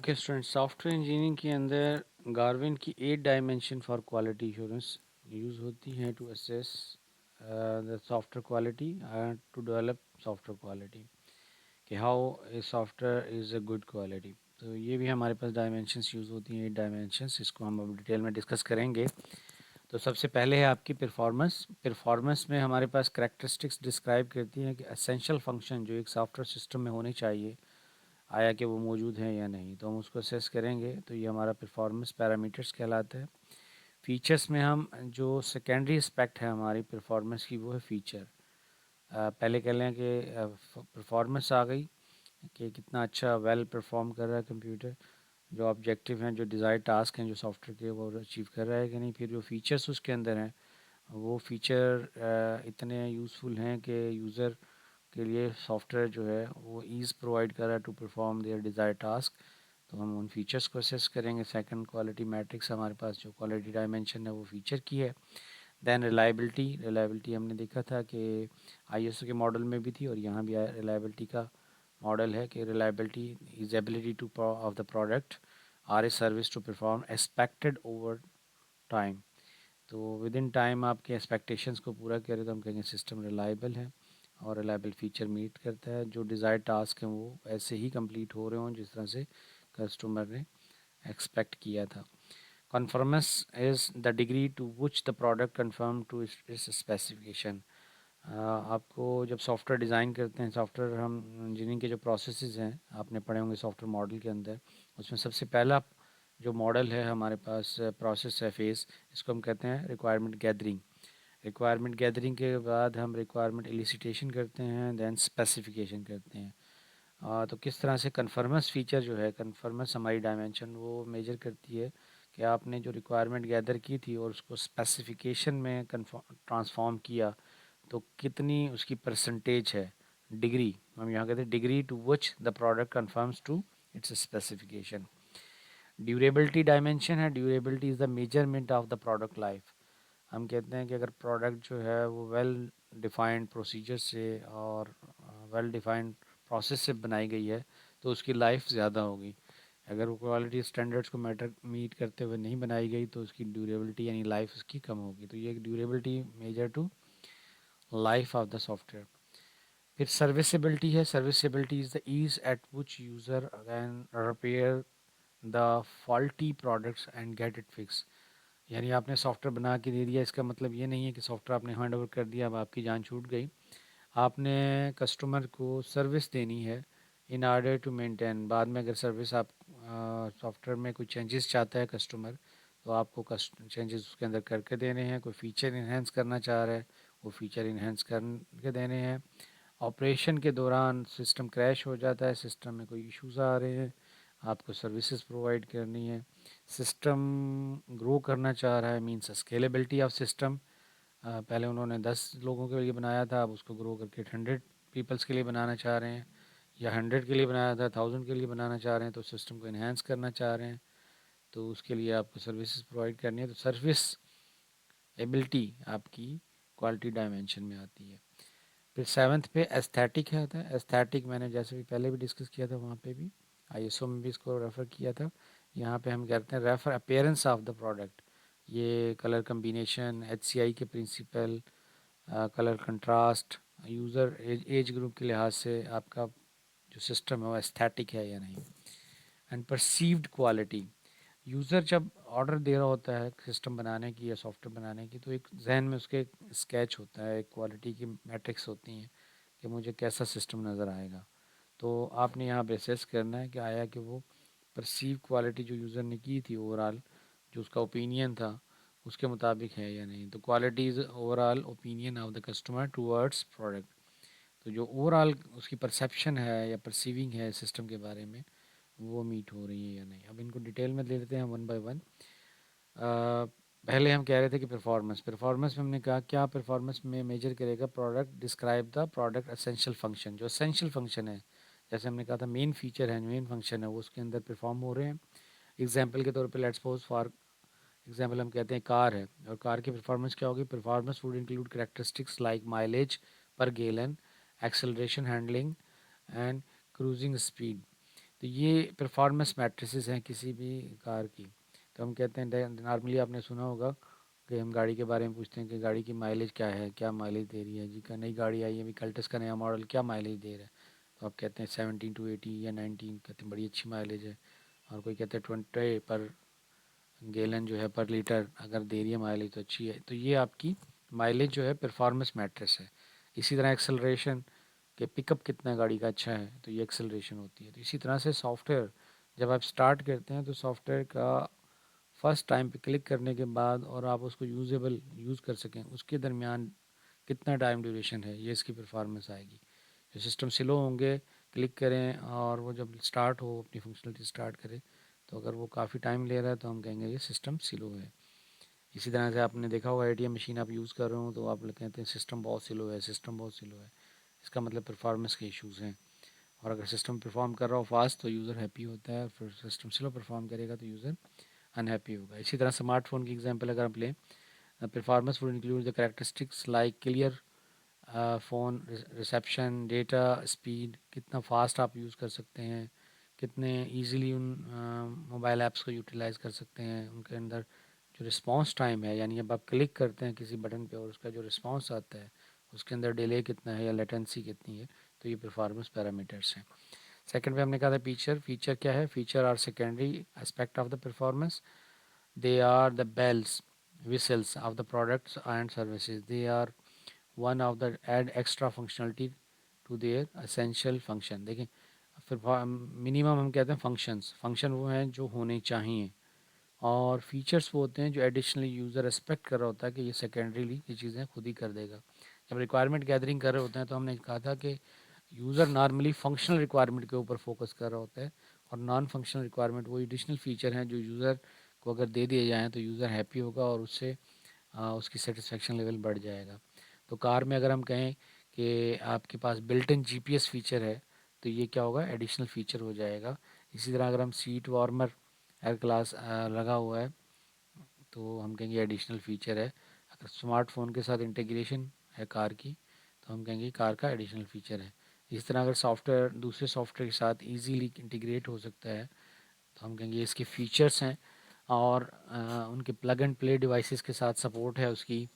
Okay student, software engineering के अंदर Garvin की 8 dimension for quality assurance use होती हैं to assess the software quality and to develop software quality कि how a software is a good quality. तो ये भी हमारे पास डायमेंशंस यूज़ होती हैं, 8 डायमेंशंस। इसको हम अब डिटेल में डिस्कस करेंगे। तो सबसे पहले है आपकी परफॉर्मेंस। परफॉर्मेंस में हमारे पास करैक्टरिस्टिक्स डिस्क्राइब करती हैं कि एसेंशियल फंक्शन जो एक सॉफ्टवेयर सिस्टम में होने चाहिए, आया कि वो मौजूद हैं या नहीं। तो हम उसको असेस करेंगे, तो ये हमारा परफॉर्मेंस पैरामीटर्स कहलाता है। फीचर्स में हम जो सेकेंडरी एस्पेक्ट है हमारी परफॉर्मेंस की, वो है फीचर। पहले कह लें कि परफॉर्मेंस आ गई कि कितना अच्छा वेल परफॉर्म कर रहा है कंप्यूटर, जो ऑब्जेक्टिव हैं, जो डिज़ायर टास्क हैं जो सॉफ्टवेयर के, वो अचीव कर रहा है कि नहीं। फिर जो फीचर्स उसके अंदर हैं, वो फीचर इतने यूज़फुल हैं कि यूज़र के लिए सॉफ्टवेयर जो है वो ईज़ प्रोवाइड कर रहा है to perform their desire task. तो हम उन फीचर्स को असेस करेंगे। सेकंड क्वालिटी मैट्रिक्स हमारे पास जो क्वालिटी डायमेंशन है वो फीचर की है। देन रिलायबिलिटी हमने देखा था कि आईएसओ के मॉडल में भी थी और यहाँ भी रिलायबिलिटी का मॉडल है कि reliability is ability to of the product or a service to perform expected over time. तो विद इन टाइम आपके एक्सपेक्टेशंस को पूरा करे तो हम कहेंगे सिस्टम रिलायबल है और रिलायबल फीचर मीट करता है। जो डिज़ायर टास्क हैं वो ऐसे ही कंप्लीट हो रहे हों जिस तरह से कस्टमर ने एक्सपेक्ट किया था। Conformance is the degree to which the product conform to its specification. आपको जब सॉफ्टवेयर डिज़ाइन करते हैं, सॉफ्टवेयर हम इंजीनियरिंग के जो प्रोसेसेस हैं आपने पढ़े होंगे सॉफ्टवेयर मॉडल के अंदर, उसमें सबसे पहला जो मॉडल है हमारे पास, प्रोसेस है, फेज़, इसको हम कहते हैं रिक्वायरमेंट गैदरिंग। रिक्वायरमेंट गैदरिंग के बाद हम रिक्वायरमेंट एलिसिटेशन करते हैं, देन स्पेसिफिकेशन करते हैं। तो किस तरह से कन्फर्मेंस फ़ीचर जो है, कन्फर्मेंस हमारी डायमेंशन वो मेजर करती है कि आपने जो रिक्वायरमेंट गैदर की थी और उसको स्पेसिफिकेशन में ट्रांसफॉर्म किया, तो कितनी उसकी परसेंटेज है, डिग्री, हम यहाँ कहते हैं degree to which the product conforms to its specification. Durability dimension है। Durability is the measurement of the product life. हम कहते हैं कि अगर प्रोडक्ट जो है वो वेल डिफाइंड प्रोसीजर से और वेल डिफाइंड प्रोसेस से बनाई गई है तो उसकी लाइफ ज़्यादा होगी। अगर वो क्वालिटी स्टैंडर्ड्स को मीट करते हुए नहीं बनाई गई तो उसकी ड्यूरेबिलिटी यानी लाइफ उसकी कम होगी। तो ये durability measure to life of the software. फिर सर्विसेबिलिटी है। Serviceability is the ease at which user can repair the faulty products and get it fix. यानी आपने सॉफ्टवेयर बना के दे दिया, इसका मतलब ये नहीं है कि सॉफ्टवेयर आपने हैंड ओवर कर दिया, अब आपकी जान छूट गई। आपने कस्टमर को सर्विस देनी है इन आर्डर टू मेंटेन। बाद में अगर सर्विस आप सॉफ्टवेयर में कोई चेंजेस चाहता है कस्टमर, तो आपको चेंजेस उसके अंदर करके देने हैं। कोई फ़ीचर इन्हेंस करना चाह रहा है, वो फ़ीचर इन्हेंस करके देने हैं। ऑपरेशन के दौरान सिस्टम क्रैश हो जाता है, सिस्टम में कोई इश्यूज़ आ रहे हैं, आपको सर्विसेज प्रोवाइड करनी है। सिस्टम ग्रो करना चाह रहा है, मीन्स स्केलेबिलिटी ऑफ सिस्टम। पहले उन्होंने 10 लोगों के लिए बनाया था, अब उसको ग्रो करके 100 पीपल्स के लिए बनाना चाह रहे हैं, या 100 के लिए बनाया था 1000 के लिए बनाना चाह रहे हैं। तो सिस्टम को इन्हेंस करना चाह रहे हैं, तो उसके लिए आपको सर्विसेज प्रोवाइड करनी है। तो सर्विस एबिलिटी आपकी क्वालिटी डायमेंशन में आती है। फिर सेवन्थ पे एस्थेटिक है आता है। एस्थेटिक मैंने जैसे भी पहले भी डिस्कस किया था, वहाँ पे भी आईएसओ में भी इसको रेफ़र किया था। यहाँ पे हम कहते हैं refer appearance of the product. ये कलर कम्बिनेशन, एचसीआई के principle, colour contrast, user age group के लिहाज से आपका जो सिस्टम है वो एस्थेटिक है या नहीं। एंड परसीव्ड क्वालिटी, यूज़र जब ऑर्डर दे रहा होता है सिस्टम बनाने की या सॉफ्टवेयर बनाने की, तो एक जहन में उसके स्केच होता है, एक क्वालिटी की मैट्रिक्स होती हैं कि मुझे कैसा सिस्टम नज़र आएगा। तो आपने यहाँ पे असेस करना है कि आया कि वो परसीव क्वालिटी जो यूज़र ने की थी ओवरऑल, जो उसका ओपिनियन था, उसके मुताबिक है या नहीं। तो quality is overall opinion of the customer towards product. तो जो ओवरऑल उसकी परसेप्शन है या परसीविंग है सिस्टम के बारे में, वो मीट हो रही है या नहीं। अब इनको डिटेल में ले लेते हैं वन बाय वन। पहले हम कह रहे थे कि परफॉर्मेंस, परफॉर्मेंस में हमने कहा क्या परफॉर्मेंस में मेजर करेगा, product describe the product essential function. जो एसेंशियल फंक्शन है, जैसे हमने कहा था मेन फीचर है, मेन फंक्शन है, वो उसके अंदर परफॉर्म हो रहे हैं। एग्जाम्पल के तौर पे लेट्स सपोज फॉर एग्जाम्पल हम कहते हैं कार है, और कार की परफॉर्मेंस क्या होगी, performance would include characteristics like mileage per gallon, acceleration, handling and cruising speed. तो ये परफॉर्मेंस मैट्रिसेस हैं किसी भी कार की। तो हम कहते हैं, नॉर्मली आपने सुना होगा कि हम गाड़ी के बारे में पूछते हैं कि गाड़ी की माइलेज क्या है, क्या माइलेज दे रही है जी, का नई गाड़ी आई है अभी कल्टस का नया मॉडल, क्या माइलेज दे रहा है। तो आप कहते हैं 17 to 18 या 19, कहते हैं बड़ी अच्छी माइलेज है। और कोई कहते हैं 20 पर गैलन जो है, पर लीटर अगर दे रही है माइलेज तो अच्छी है। तो ये आपकी माइलेज जो है परफॉर्मेंस मैट्रिक्स है। इसी तरह एक्सेलरेशन कि पिकअप कितना गाड़ी का अच्छा है, तो ये एक्सेलरेशन होती है। तो इसी तरह से सॉफ्टवेयर जब आप स्टार्ट करते हैं तो सॉफ्टवेयर का फर्स्ट टाइम पे क्लिक करने के बाद और आप उसको यूजेबल यूज़ कर सकें, उसके दरमियान कितना टाइम ड्यूरेशन है, ये इसकी परफॉर्मेंस आएगी। जो सिस्टम स्लो होंगे, क्लिक करें और वो जब स्टार्ट हो अपनी फंक्शनलिटी स्टार्ट करे, तो अगर वो काफ़ी टाइम ले रहा है तो हम कहेंगे ये सिस्टम स्लो है। इसी तरह से आपने देखा होगा एटीएम मशीन आप यूज़ कर रहे हो तो आप लोग कहते हैं सिस्टम बहुत स्लो है, सिस्टम बहुत स्लो है। इसका मतलब परफॉर्मेंस के इश्यूज़ हैं। और अगर सिस्टम परफॉर्म कर रहा हो फास्ट तो यूज़र हैप्पी होता है, और फिर सिस्टम स्लो परफॉर्म करेगा तो यूज़र अनहैप्पी होगा। इसी तरह स्मार्टफोन की एग्जांपल अगर आप लें, performance would include the characteristics like clear phone reception, data speed, कितना फास्ट आप यूज़ कर सकते हैं, कितने इजीली उन मोबाइल ऐप्स को यूटिलाइज़ कर सकते हैं, उनके अंदर जो रिस्पांस टाइम है, यानी जब आप क्लिक करते हैं किसी बटन पे और उसका जो रिस्पांस आता है उसके अंदर डिले कितना है या लेटेंसी कितनी है, तो ये परफॉर्मेंस पैरामीटर्स हैं। सेकंड पे हमने कहा था फीचर। फीचर क्या है? Feature are secondary aspect of the performance. They are the bells whistles of the products and services. They are one of the add extra functionality to their essential function। देखें, फिर minimum हम कहते हैं functions, function वो हैं जो होने चाहिए, और फीचर्स वो होते हैं जो एडिशनली यूज़र एक्सपेक्ट कर रहा होता है कि ये सेकेंडरीली ये चीज़ें खुद ही कर देगा। जब रिक्वायरमेंट गैदरिंग कर रहे होते हैं तो हमने कहा था कि यूज़र नॉर्मली फंक्शनल रिक्वायरमेंट के ऊपर फोकस कर रहा होता है, और नॉन फंक्शनल रिक्वायरमेंट वो एडिशनल फीचर हैं जो यूज़र को अगर दे दिए जाएँ तो यूज़र हैप्पी होगा और उससे उसकी सेटिस्फेक्शन लेवल बढ़ जाएगा। तो कार में अगर हम कहें कि आपके पास बिल्ट इन जीपीएस फीचर है तो ये क्या होगा? एडिशनल फीचर हो जाएगा। इसी तरह अगर हम सीट वार्मर एयर क्लास लगा हुआ है तो हम कहेंगे एडिशनल फ़ीचर है। अगर स्मार्टफ़ोन के साथ इंटीग्रेशन है कार की तो हम कहेंगे कार का एडिशनल फ़ीचर है। इस तरह अगर सॉफ्टवेयर दूसरे सॉफ्टवेयर के साथ इजीली इंटीग्रेट हो सकता है तो हम कहेंगे इसके फ़ीचर्स हैं, और उनके प्लग एंड प्ले डिवाइसेस के साथ सपोर्ट है उसकी,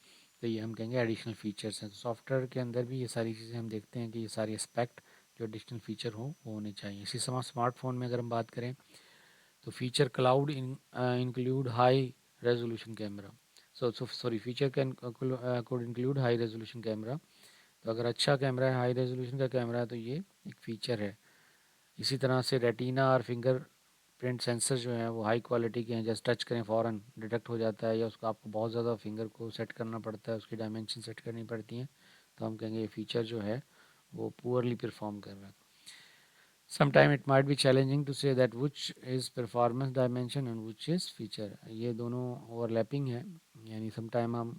तो ये हम कहेंगे एडिशनल फ़ीचर्स हैं। तो सॉफ्टवेयर के अंदर भी ये सारी चीज़ें हम देखते हैं कि ये सारे एस्पेक्ट जो एडिशनल फ़ीचर हो वो होने चाहिए। इसी समय स्मार्टफ़ोन में अगर हम बात करें तो feature cloud include high resolution camera। So sorry, feature can could include high resolution camera। तो अगर अच्छा कैमरा है, हाई रेजोल्यूशन का कैमरा है तो ये एक फ़ीचर है। इसी तरह से रेटिना और फिंगर प्रिंट सेंसर जो हैं वो हाई क्वालिटी के हैं, जैसे टच करें फ़ौरन डिटेक्ट हो जाता है, या उसको आपको बहुत ज़्यादा फिंगर को सेट करना पड़ता है, उसकी डायमेंशन सेट करनी पड़ती हैं, तो हम कहेंगे ये फ़ीचर जो है वो पुअरली परफॉर्म कर रहा है। Sometime it might be challenging to say that which is performance dimension and which is feature। ये दोनों ओवरलैपिंग है, यानी समटाइम हम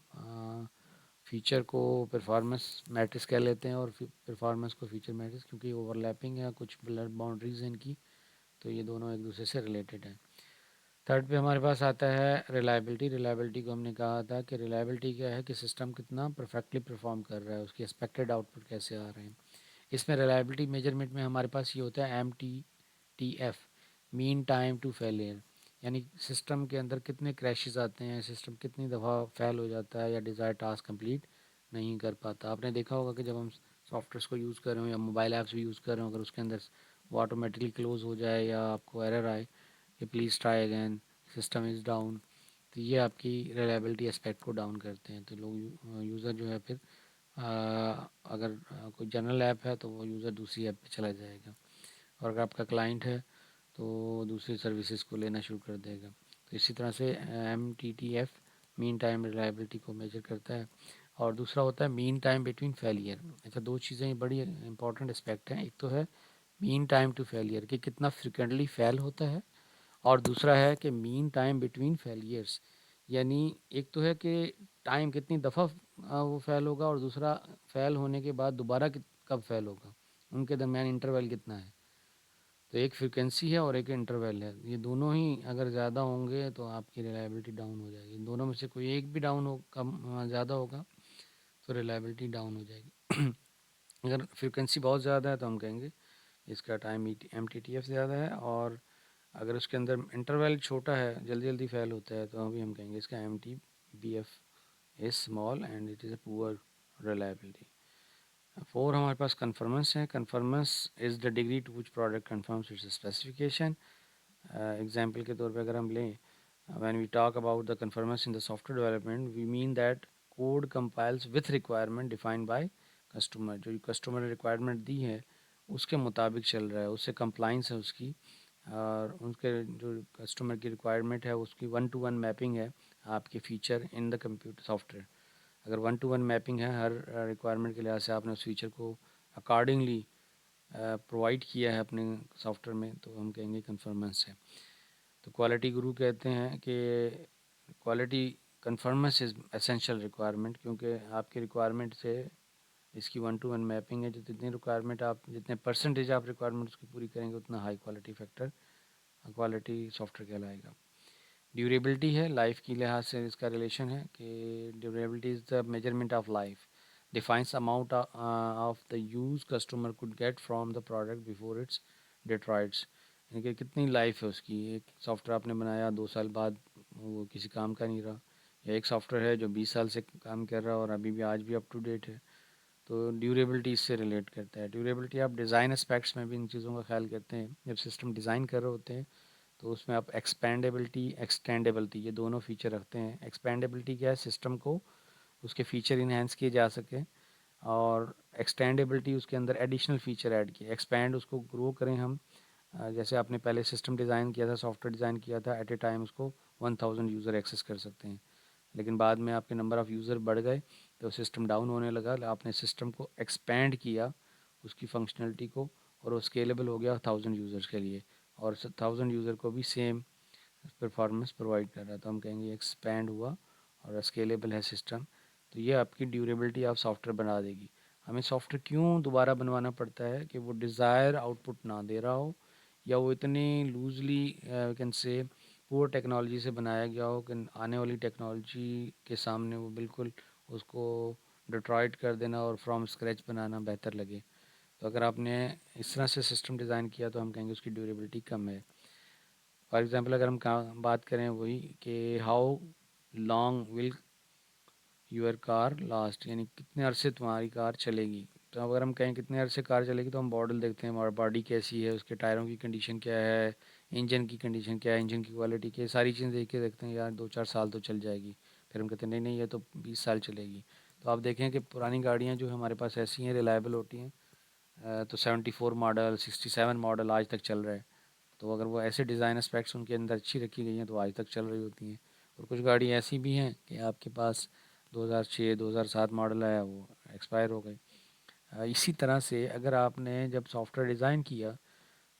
फीचर को परफॉर्मेंस मैट्रिक्स कह लेते हैं और परफॉर्मेंस को फीचर मैट्रिक्स, क्योंकि ओवरलैपिंग है, कुछ ब्लड बाउंड्रीज हैं इनकी, तो ये दोनों एक दूसरे से रिलेटेड हैं। थर्ड पे हमारे पास आता है रिलायबिलिटी। रिलायबिलिटी को हमने कहा था कि रिलायबिलिटी क्या है कि सिस्टम कितना परफेक्टली परफॉर्म कर रहा है, उसकी एक्सपेक्टेड आउटपुट कैसे आ रहे हैं। इसमें रिलायबिलिटी मेजरमेंट में हमारे पास ये होता है MTTF, mean time to failure, यानी सिस्टम के अंदर कितने क्रैशेस आते हैं, सिस्टम कितनी दफ़ा फेल हो जाता है या डिज़ायर टास्क कंप्लीट नहीं कर पाता। आपने देखा होगा कि जब हम सॉफ्टवेयर को यूज़ कर रहे हो या मोबाइल ऐप्स भी यूज़ कर रहे हो, अगर उसके अंदर वो ऑटोमेटिकली क्लोज़ हो जाए या आपको एरर आए कि please try again, system is down, तो ये आपकी रिलायबिलिटी एस्पेक्ट को डाउन करते हैं। तो लोग यूज़र जो है फिर अगर कोई जनरल ऐप है तो वो यूज़र दूसरी ऐप पे चला जाएगा, और अगर आपका क्लाइंट है तो दूसरी सर्विसेज को लेना शुरू कर देगा। तो इसी तरह से MTTF मीन टाइम रिलायबिलिटी को मेजर करता है। और दूसरा होता है मीन टाइम बिटवीन फेलियर। अच्छा, दो चीज़ें बड़ी इंपॉर्टेंट एस्पेक्ट हैं। एक तो है मीन टाइम टू फेलियर कि कितना फ्रिक्वेंटली फेल होता है, और दूसरा है कि मीन टाइम बिटवीन फेलियर्स, यानी एक तो है कि टाइम कितनी दफ़ा वो फेल होगा, और दूसरा फेल होने के बाद दोबारा कब फेल होगा, उनके दरमियान इंटरवल कितना है। तो एक फ्रिक्वेंसी है और एक इंटरवल है, ये दोनों ही अगर ज़्यादा होंगे तो आपकी रिलायबिलिटी डाउन हो जाएगी। इन दोनों में से कोई एक भी डाउन हो, कम ज़्यादा होगा तो रिलायबिलिटी डाउन हो जाएगी। अगर फ्रिक्वेंसी बहुत ज़्यादा है तो हम कहेंगे इसका टाइम MTTF ज़्यादा है, और अगर उसके अंदर इंटरवल छोटा है, जल्दी जल्दी फेल होता है, तो अभी हम कहेंगे इसका MTBF is small and it is a poor reliability. 4 हमारे पास कन्फर्मेंस है। Conformance is the degree to which product conforms its specification. Example के तौर पे अगर हम लें, when we talk about the conformance in the software development, we mean that code compiles with requirement defined by customer। जो customer ने requirement दी है उसके मुताबिक चल रहा है, उससे कंप्लाइंस है उसकी, और उनके जो कस्टमर की रिक्वायरमेंट है उसकी 1 to 1 मैपिंग है आपके feature in the computer software. अगर 1 to 1 मैपिंग है हर रिक्वायरमेंट के लिहाज से, आपने उस फीचर को अकॉर्डिंगली प्रोवाइड किया है अपने सॉफ्टवेयर में, तो हम कहेंगे कन्फर्मेंस है। तो क्वालिटी गुरु कहते हैं कि quality conformance is essential requirement, क्योंकि आपकी रिक्वायरमेंट से इसकी 1 to 1 मैपिंग है। जो जितनी रिक्वायरमेंट आप, जितने परसेंटेज आप रिक्वायरमेंट उसकी पूरी करेंगे, उतना high quality factor quality software कहलाएगा। ड्यूरेबिलिटी है, लाइफ की लिहाज से इसका रिलेशन है कि durability is the measurement of life, defines amount of the use customer could get from the product before its deteriorates. यानी कि कितनी लाइफ है उसकी। एक सॉफ्टवेयर आपने बनाया, 2 साल बाद वो किसी काम का नहीं रहा, या एक सॉफ्टवेयर है जो 20 साल से काम कर रहा है और अभी भी आज भी अप टू डेट है। तो ड्यूरेबिलिटी इससे रिलेट करता है। ड्यूरेबिलिटी आप डिज़ाइन एस्पेक्ट्स में भी इन चीज़ों का ख्याल करते हैं। जब सिस्टम डिज़ाइन कर रहे होते हैं तो उसमें आप एक्सपेंडेबिलिटी, एक्सटेंडेबिलिटी, ये दोनों फीचर रखते हैं। एक्सपेंडेबिलिटी क्या है, सिस्टम को उसके फ़ीचर इन्हेंस किए जा सके, और एक्सटेंडेबिलिटी उसके अंदर एडिशनल फ़ीचर ऐड किए। एक्सपेंड उसको ग्रो करें हम, जैसे आपने पहले सिस्टम डिज़ाइन किया था, सॉफ्टवेयर डिज़ाइन किया था, एट ए टाइम उसको 1000 यूज़र एक्सेस कर सकते हैं। लेकिन बाद में आपके नंबर ऑफ़ यूज़र बढ़ गए तो सिस्टम डाउन होने लगा। आपने सिस्टम को एक्सपेंड किया, उसकी फंक्शनलिटी को, और वो स्केलेबल हो गया 1000 यूज़र्स के लिए, और 1000 यूज़र को भी सेम परफॉर्मेंस प्रोवाइड कर रहा है। तो हम कहेंगे एक्सपैंड हुआ और स्केलेबल है सिस्टम। तो ये आपकी ड्यूरेबिलिटी ऑफ सॉफ्टवेयर बना देगी। हमें सॉफ्टवेयर क्यों दोबारा बनवाना पड़ता है कि वो डिज़ायर आउटपुट ना दे रहा हो, या वो इतनी loosely can say poor technology से बनाया गया हो कि आने वाली टेक्नोलॉजी के सामने वो बिल्कुल उसको डिट्रॉइट कर देना और फ्रॉम स्क्रैच बनाना बेहतर लगे। तो अगर आपने इस तरह से सिस्टम डिज़ाइन किया तो हम कहेंगे उसकी ड्यूरेबिलिटी कम है। फॉर एग्ज़ाम्पल अगर हम बात करें वही कि how long will your car last, यानी कितने अरसे तुम्हारी कार चलेगी। तो अगर हम कहें कितने अरसे कार चलेगी, तो हम मॉडल देखते हैं, हमारा बॉडी कैसी है, उसके टायरों की कंडीशन क्या है, इंजन की कंडीशन क्या है, इंजन की क्वालिटी क्या है, सारी चीज़ें देख के देखते हैं यार 2-4 साल तो चल जाएगी। फिर हम कहते हैं नहीं नहीं, ये तो 20 साल चलेगी। तो आप देखें कि पुरानी गाड़ियाँ जो हमारे पास ऐसी हैं, रिलायबल होती हैं। तो 74 मॉडल, 67 मॉडल आज तक चल रहा है। तो अगर वो ऐसे डिज़ाइन एस्पेक्ट्स उनके अंदर अच्छी रखी गई हैं तो आज तक चल रही होती हैं। और कुछ गाड़ी ऐसी भी हैं कि आपके पास 2006 2007 मॉडल है, वो एक्सपायर हो गई। इसी तरह से अगर आपने जब सॉफ्टवेयर डिज़ाइन किया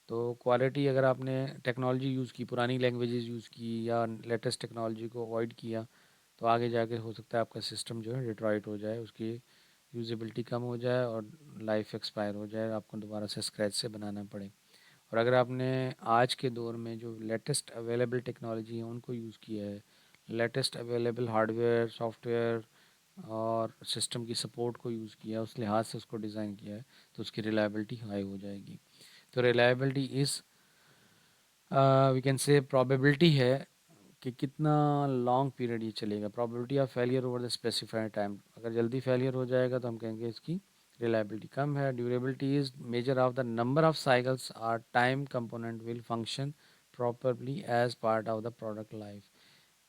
तो क्वालिटी, अगर आपने टेक्नोलॉजी यूज़ की, पुरानी लैंग्वेजेस यूज़ की, या लेटेस्ट टेक्नोलॉजी को अवॉइड किया, तो आगे जाके हो सकता है आपका सिस्टम जो है डिट्रॉइट हो जाए, उसकी यूजेबिलिटी कम हो जाए और लाइफ एक्सपायर हो जाए, आपको दोबारा से स्क्रैच से बनाना पड़े। और अगर आपने आज के दौर में जो लेटेस्ट अवेलेबल टेक्नोलॉजी है उनको यूज़ किया है, लेटेस्ट अवेलेबल हार्डवेयर, सॉफ्टवेयर और सिस्टम की सपोर्ट को यूज़ किया, उस लिहाज से उसको डिज़ाइन किया है, तो उसकी रिलायबिलिटी हाई हो जाएगी। तो reliability is we can say probability है कि कितना लॉन्ग पीरियड ये चलेगा, probability of failure over the specified time. अगर जल्दी फेलियर हो जाएगा तो हम कहेंगे इसकी रिलायबिलिटी कम है। Durability is measure of the number of cycles or time component will function properly as part of the product life.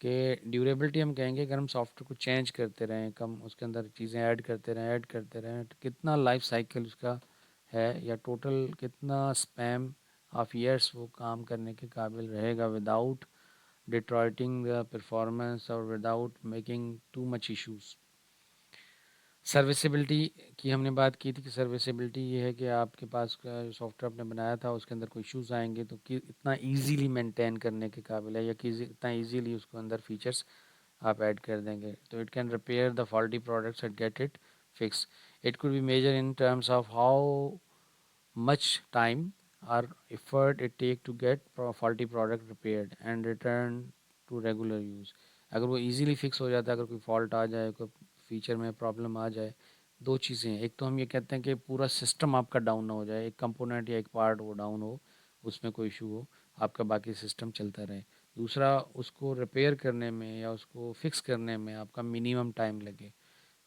के ड्यूरेबिलिटी हम कहेंगे अगर हम सॉफ्टवेयर को चेंज करते रहें, कम उसके अंदर चीज़ें ऐड करते रहें तो कितना लाइफ साइकिल उसका है, या टोटल कितना स्पैम ऑफ ईयर्स वो काम करने के काबिल रहेगा विदाउट डिट्रॉइटिंग द परफॉर्मेंस और without making too much issues. Serviceability की हमने बात की थी कि सर्विसेबिलिटी ये है कि आपके पास का सॉफ्टवेयर आपने बनाया था उसके अंदर कोई इश्यूज आएंगे तो कि इतना इजीली मेंटेन करने के काबिल है, या कि इतना इजीली उसको अंदर फीचर्स आप ऐड कर देंगे। तो it can repair the faulty products and get it fix. It could be measure in terms of how much time or effort it take to get faulty product repaired and return to regular use। अगर वो easily fix हो जाता है, अगर कोई fault आ जाए, कोई feature में प्रॉब्लम आ जाए, दो चीज़ें हैं, एक तो हम ये कहते हैं कि पूरा सिस्टम आपका डाउन ना हो जाए, एक कंपोनेंट या एक पार्ट वो डाउन हो, उसमें कोई इशू हो, आपका बाकी सिस्टम चलता रहे। दूसरा, उसको रिपेयर करने में या उसको फिक्स करने में आपका मिनिमम टाइम लगे।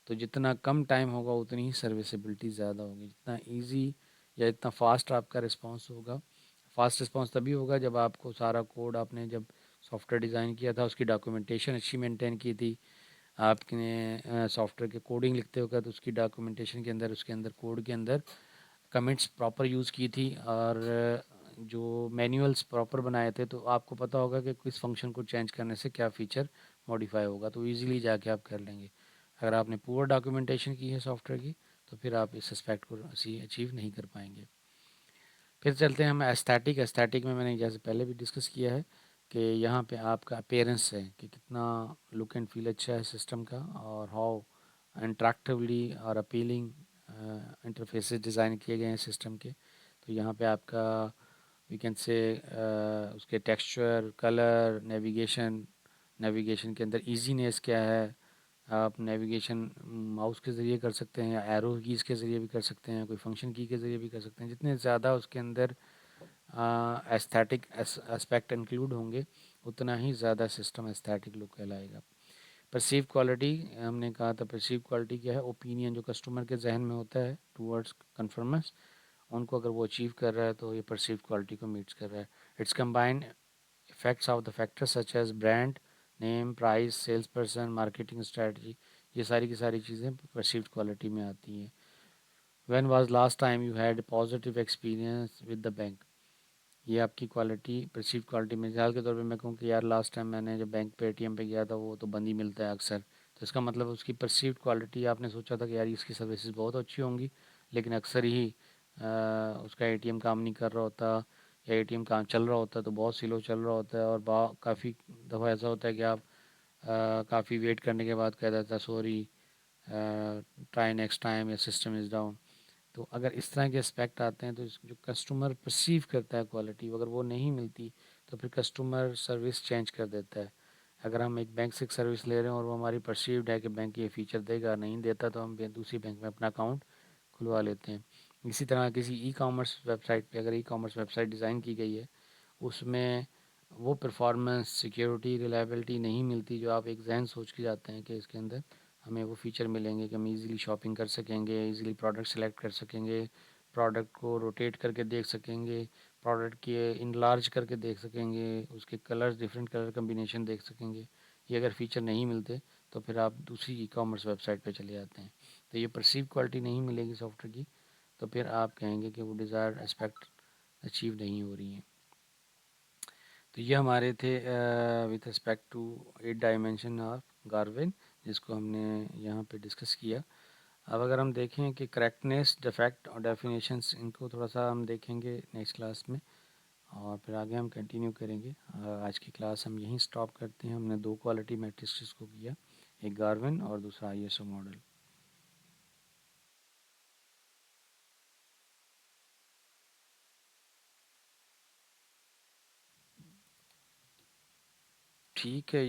तो जितना कम टाइम होगा उतनी ही सर्विसिबिलिटी ज़्यादा होगी। जितना इजी या इतना फास्ट आपका रिस्पांस होगा, फास्ट रिस्पांस तभी होगा जब आपको सारा कोड, आपने जब सॉफ्टवेयर डिज़ाइन किया था उसकी डॉक्यूमेंटेशन अच्छी मेंटेन की थी, आपने सॉफ्टवेयर के कोडिंग लिखते वक्त उसकी डॉक्यूमेंटेशन के अंदर, उसके अंदर कोड के अंदर कमेंट्स प्रॉपर यूज़ की थी, और जो मैनुअल्स प्रॉपर बनाए थे, तो आपको पता होगा कि किस फंक्शन को चेंज करने से क्या फ़ीचर मॉडिफाई होगा, तो इजीली जाके आप कर लेंगे। अगर आपने पूरा डॉक्यूमेंटेशन की है सॉफ्टवेयर की, तो फिर आप इस एस्पेक्ट को अचीव नहीं कर पाएंगे। फिर चलते हैं हम एस्थेटिक। एस्थेटिक में मैंने जैसे पहले भी डिस्कस किया है कि यहाँ पे आपका अपेयरेंस है कि कितना लुक एंड फील अच्छा है सिस्टम का, और हाउ इंट्रैक्टिवली और अपीलिंग इंटरफेसेस डिज़ाइन किए गए हैं सिस्टम के। तो यहाँ पे आपका वी कैन से उसके टेक्सचर, कलर, नेविगेशन, नेविगेशन के अंदर इजीनेस क्या है, आप नेविगेशन माउस के ज़रिए कर सकते हैं या एरो कीज़ के ज़रिए भी कर सकते हैं, कोई फंक्शन की के ज़रिए भी कर सकते हैं। जितने ज़्यादा उसके अंदर एस्थेटिक एस्पेक्ट इंक्लूड होंगे, उतना ही ज़्यादा सिस्टम एस्थेटिक लुक कहलाएगा। परसीव क्वालिटी, हमने कहा था परसीव क्वालिटी क्या है, ओपिनियन जो कस्टमर के जहन में होता है टूवर्ड्स कन्फर्मेंस, उनको अगर वो अचीव कर रहा है तो ये परसीव क्वालिटी को मीट्स कर रहा है। Its combine effects of the factors such as brand name, price, sales person, marketing strategy, ये सारी की सारी चीज़ें परसीव्ड क्वालिटी में आती हैं। When was last time you had positive experience with the bank, ये आपकी क्वालिटी परसीव्ड क्वालिटी। मिसाल के तौर पे मैं कहूँ कि यार लास्ट टाइम मैंने जब बैंक पे एटीएम पे गया था वो तो बंद ही मिलता है अक्सर, तो इसका मतलब उसकी परसीव्ड क्वालिटी, आपने सोचा था कि यार इसकी सर्विसेज बहुत अच्छी होंगी, लेकिन अक्सर ही उसका एटीएम काम नहीं कर रहा होता, या एटीएम काम चल रहा होता है तो बहुत स्लो चल रहा होता है, और काफ़ी दफ़ा ऐसा होता है कि आप काफ़ी वेट करने के बाद कह देता है सॉरी, ट्राई नेक्स्ट टाइम, या सिस्टम इज़ डाउन। तो अगर इस तरह के एस्पेक्ट आते हैं तो जो कस्टमर परसीव करता है क्वालिटी, अगर वो नहीं मिलती तो फिर कस्टमर सर्विस चेंज कर देता है। अगर हम एक बैंक से एक सर्विस ले रहे हैं और वो हमारी परसीव्ड है कि बैंक ये फ़ीचर देगा, नहीं देता तो हम दूसरी बैंक में अपना अकाउंट खुलवा लेते हैं। इसी तरह किसी ई कॉमर्स वेबसाइट पे, अगर ई कॉमर्स वेबसाइट डिज़ाइन की गई है, उसमें वो परफॉर्मेंस, सिक्योरिटी, रिलायबिलिटी नहीं मिलती जो आप एक जहन सोच के जाते हैं कि इसके अंदर हमें वो फ़ीचर मिलेंगे कि हम इजीली शॉपिंग कर सकेंगे, इजीली प्रोडक्ट सेलेक्ट कर सकेंगे, प्रोडक्ट को रोटेट करके देख सकेंगे, प्रोडक्ट के इनलार्ज करके देख सकेंगे, उसके कलर्स, डिफरेंट कलर कम्बिनेशन देख सकेंगे। ये अगर फ़ीचर नहीं मिलते तो फिर आप दूसरी ई कॉमर्स वेबसाइट पे चले जाते हैं। तो ये परसीव क्वालिटी नहीं मिलेगी सॉफ्टवेयर की, तो फिर आप कहेंगे कि वो डिज़ायर्ड एस्पेक्ट अचीव नहीं हो रही हैं। तो ये हमारे थे with respect to 8 dimension of Garvin, जिसको हमने यहाँ पे डिस्कस किया। अब अगर हम देखें कि करेक्टनेस, डिफेक्ट और डेफिनेशंस, इनको थोड़ा सा हम देखेंगे नेक्स्ट क्लास में, और फिर आगे हम कंटिन्यू करेंगे। आज की क्लास हम यहीं स्टॉप करते हैं। हमने दो क्वालिटी मैट्रिक्स को किया, एक गार्विन और दूसरा आईएसओ मॉडल। ठीक है।